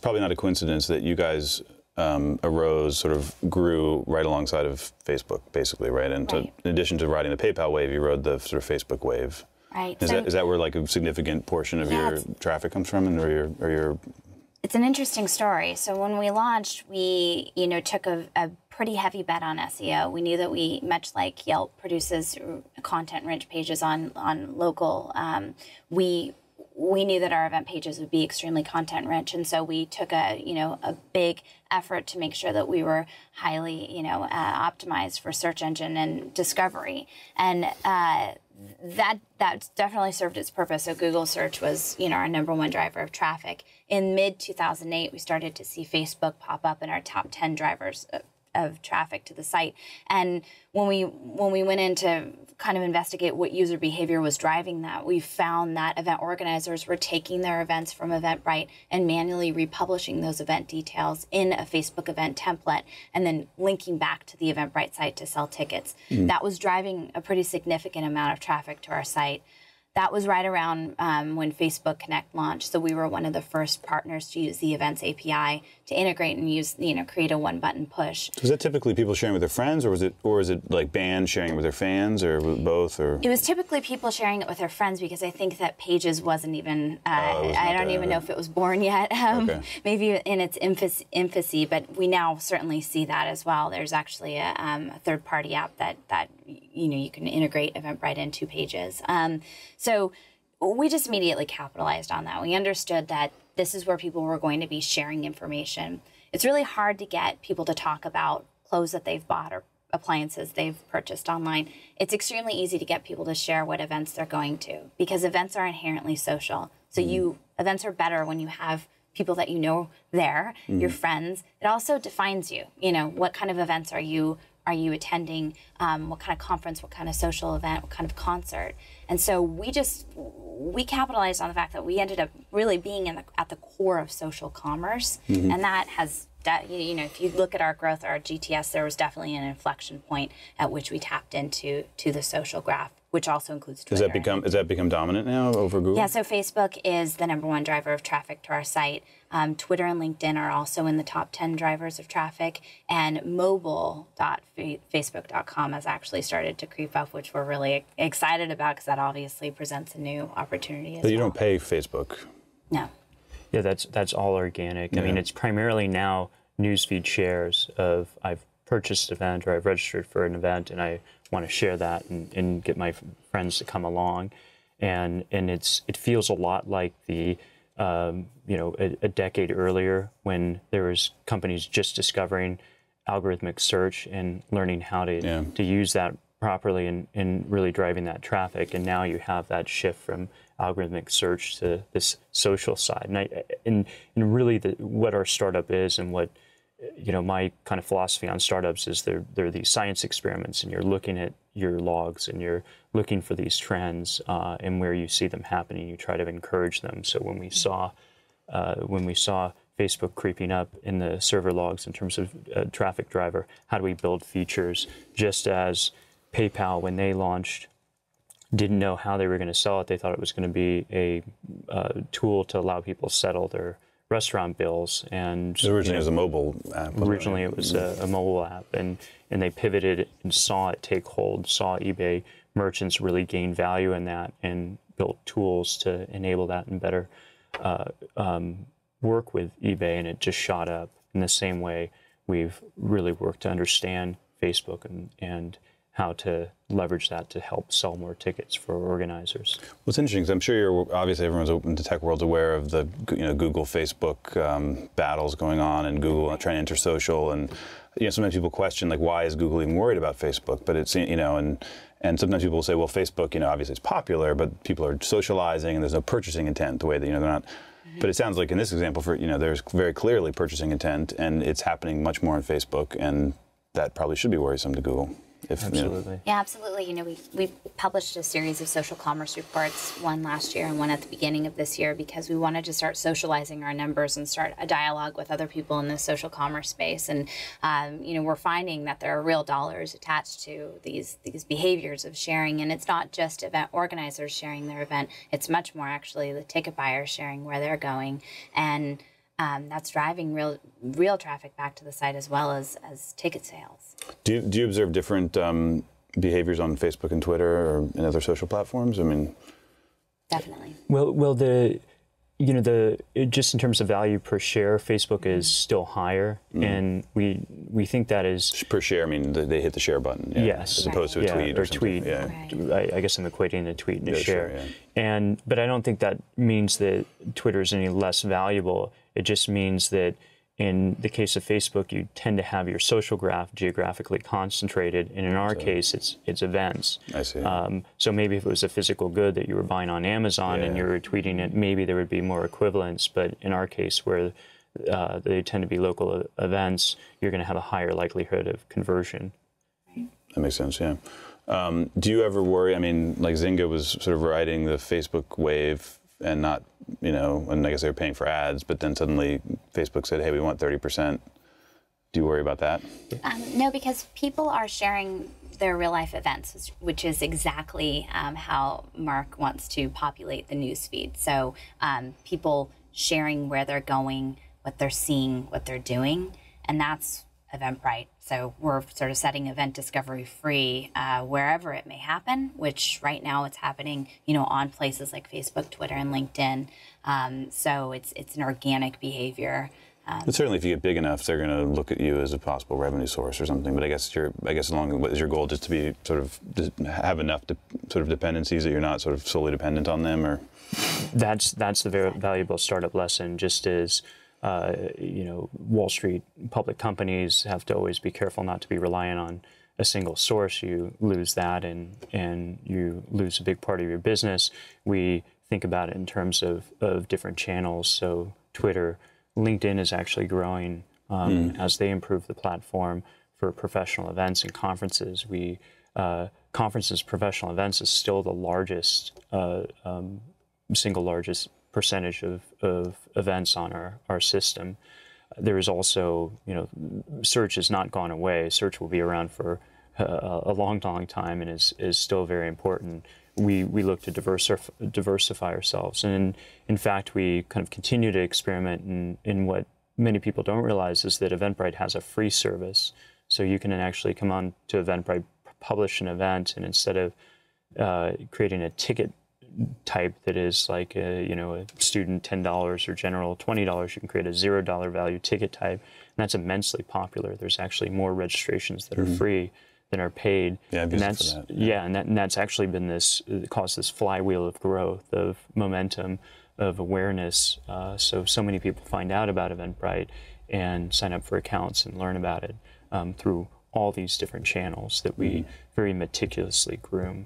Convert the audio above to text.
probably not a coincidence that you guys arose, sort of grew right alongside of Facebook, basically, right? And Right. in addition to riding the PayPal wave, you rode the sort of Facebook wave. Right. Is that where like a significant portion of your traffic comes from, and or your? It's an interesting story. So when we launched, we took a pretty heavy bet on SEO. We knew that we, much like Yelp produces content-rich pages on local, we knew that our event pages would be extremely content-rich, and so we took a big effort to make sure that we were highly optimized for search engine and discovery, and that definitely served its purpose. So Google search was our #1 driver of traffic. In mid-2008, we started to see Facebook pop up in our top 10 drivers of traffic to the site. And when we went in to kind of investigate what user behavior was driving that, we found that event organizers were taking their events from Eventbrite and manually republishing those event details in a Facebook event template and then linking back to the Eventbrite site to sell tickets. That was driving a pretty significant amount of traffic to our site. That was right around when Facebook Connect launched. So we were one of the first partners to use the Events API to integrate and use, create a one-button push. Was that typically people sharing with their friends, or is it like bands sharing it with their fans, or both? Or it was typically people sharing it with their friends, because I think that Pages wasn't even. I don't even know if it was born yet. Maybe in its infancy, but we now certainly see that as well. There's actually a third-party app that you can integrate Eventbrite into Pages. So we just immediately capitalized on that. We understood that this is where people were going to be sharing information. It's really hard to get people to talk about clothes that they've bought or appliances they've purchased online. It's extremely easy to get people to share what events they're going to, because events are inherently social. So events are better when you have people that you know there, your friends. It also defines you. What kind of events are you attending, what kind of conference, what kind of social event, what kind of concert. And so we capitalized on the fact that we ended up really being at the core of social commerce. And that has, if you look at our growth, our GTS, there was definitely an inflection point at which we tapped into the social graph, which also includes Twitter. Has that become dominant now over Google? Yeah, so Facebook is the #1 driver of traffic to our site. Twitter and LinkedIn are also in the top 10 drivers of traffic, and mobile.facebook.com has actually started to creep up, which we're really excited about, because that obviously presents a new opportunity as But you don't pay Facebook. No. Yeah, that's all organic. I mean, it's primarily now newsfeed shares of I've purchased an event or I've registered for an event and I want to share that and get my friends to come along, and it feels a lot like the a decade earlier when there was companies just discovering algorithmic search and learning how to use that properly and really driving that traffic. And now you have that shift from algorithmic search to this social side. And really what our startup is, and what my kind of philosophy on startups is they're these science experiments, and you're looking at your logs and you're looking for these trends and where you see them happening, you try to encourage them. So when we saw Facebook creeping up in the server logs in terms of traffic driver, how do we build features? Just as PayPal, when they launched, didn't know how they were going to sell it. They thought it was going to be a tool to allow people to settle their restaurant bills. And originally it was a mobile app. Originally it was a mobile app, and they pivoted and saw it take hold, saw eBay merchants really gain value in that, and built tools to enable that and better work with eBay, and it just shot up. In the same way, we've really worked to understand Facebook and how to leverage that to help sell more tickets for organizers. Well, it's interesting, because I'm sure obviously everyone's open to tech world's aware of the Google, Facebook battles going on, and Google trying to enter social, and sometimes people question, like, why is Google even worried about Facebook? But it's and sometimes people will say, well, Facebook, obviously it's popular, but people are socializing and there's no purchasing intent the way that they're not. But it sounds like in this example, there's very clearly purchasing intent, and it's happening much more on Facebook, and that probably should be worrisome to Google. Absolutely. Yeah, absolutely. We published a series of social commerce reports, one last year and one at the beginning of this year, because we wanted to start socializing our numbers and start a dialogue with other people in the social commerce space. And we're finding that there are real dollars attached to these behaviors of sharing, and it's not just event organizers sharing their event. It's much more actually the ticket buyers sharing where they're going. And that's driving real traffic back to the site as well as ticket sales. Do you observe different behaviors on Facebook and Twitter or in other social platforms? I mean, definitely. Well, just in terms of value per share, Facebook is still higher, and we think that is per share. I mean, they hit the share button. Yeah, yes, as opposed to a tweet or something. tweet. Yeah. I guess I'm equating a tweet and a share. Sure, yeah. But I don't think that means that Twitter is any less valuable. It just means that in the case of Facebook, you tend to have your social graph geographically concentrated, and in our case, it's events. I see. So maybe if it was a physical good that you were buying on Amazon and you were tweeting it, maybe there would be more equivalence. But in our case, where they tend to be local events, you're going to have a higher likelihood of conversion. That makes sense. Yeah. Do you ever worry? I mean, like Zynga was sort of riding the Facebook wave and not, and I guess they were paying for ads, but then suddenly Facebook said, hey, we want 30%. Do you worry about that? No, because people are sharing their real life events, which is exactly how Mark wants to populate the newsfeed. So people sharing where they're going, what they're seeing, what they're doing, and that's Eventbrite. So we're sort of setting event discovery free wherever it may happen, which right now it's happening, on places like Facebook, Twitter, and LinkedIn. So it's an organic behavior. But certainly, if you get big enough, they're going to look at you as a possible revenue source or something. But I guess is your goal just to be have enough sort of dependencies that you're not sort of solely dependent on them, or? That's the very valuable startup lesson. Just as Wall Street public companies have to always be careful not to be reliant on a single source. You lose that, and you lose a big part of your business. We think about it in terms of different channels. So Twitter, LinkedIn is actually growing as they improve the platform for professional events and conferences. Professional events is still the largest, single largest percentage of events on our system. There is also, search has not gone away. Search will be around for a long time and is still very important. We look to diversify ourselves, and in fact, we kind of continue to experiment in what many people don't realize is that Eventbrite has a free service. So you can actually come on to Eventbrite, publish an event, and instead of creating a ticket type that is like a student $10 or general $20, you can create a $0 value ticket type, and that's immensely popular. There's actually more registrations that are free than are paid. Yeah, and that's for that. and that's actually been caused this flywheel of growth, of momentum, of awareness. So many people find out about Eventbrite and sign up for accounts and learn about it through all these different channels that we very meticulously groom.